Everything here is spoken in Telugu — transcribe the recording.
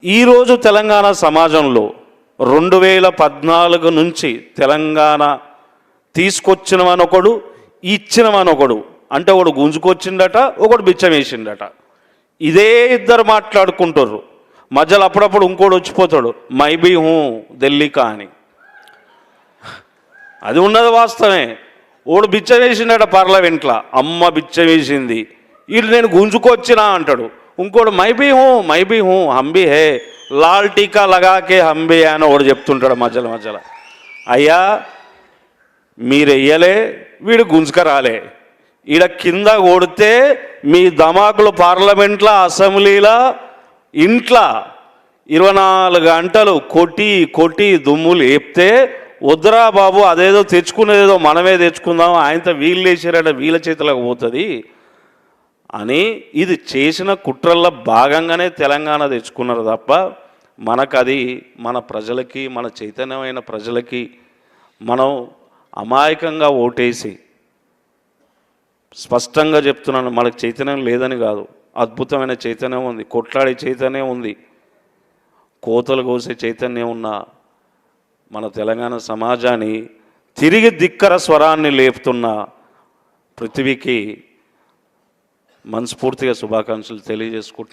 ఈరోజు తెలంగాణ సమాజంలో 2014 నుంచి తెలంగాణ తీసుకొచ్చినవనొకడు ఇచ్చినవనొకడు, అంటే ఒకడు గుంజుకొచ్చిండట, ఒకడు బిచ్చం వేసిండట. ఇదే ఇద్దరు మాట్లాడుకుంటారు. మధ్యలో అప్పుడప్పుడు ఇంకోటి వచ్చిపోతాడు, మైబీ హూ ఢిల్లీకా అని. అది ఉన్నది వాస్తవమే. ఓడు బిచ్చం వేసిండట పార్లమెంట్లో, అమ్మ బిచ్చం వేసింది, వీడు నేను గుంజుకొచ్చినా అంటాడు. ఇంకోటి మైబీ హూ హంబీ హే లాల్ టీకా లగాకే హంబీ అని ఒకడు చెప్తుంటాడు మధ్యలో. అయ్యా మీరు వెయ్యలే, వీడు గుంజుక రాలే. ఈడ కింద కొడితే మీ ధమాకులు పార్లమెంట్లో, అసెంబ్లీలో, ఇంట్లో 24 గంటలు కొట్టి దుమ్ములు లేపితే వద్దురా బాబు, అదేదో తెచ్చుకునేదేదో మనమే తెచ్చుకుందాం, ఆయనతో వీళ్ళు వేసారట, వీళ్ళ చేతులకు పోతుంది అని ఇది చేసిన కుట్రల్లో భాగంగానే తెలంగాణ తెచ్చుకున్నారు తప్ప మనకది మన ప్రజలకి, మన చైతన్యమైన ప్రజలకి మనం అమాయకంగా ఓటేసి, స్పష్టంగా చెప్తున్నాను, మనకు చైతన్యం లేదని కాదు, అద్భుతమైన చైతన్యం ఉంది, కొట్లాడే చైతన్యం ఉంది, కోతలు కోసే చైతన్యం ఉన్న మన తెలంగాణ సమాజాన్ని తిరిగి ధిక్కర స్వరాన్ని లేపుతున్న పృథ్వీకి మనస్ఫూర్తిగా శుభాకాంక్షలు తెలియజేసుకుంటున్నాను.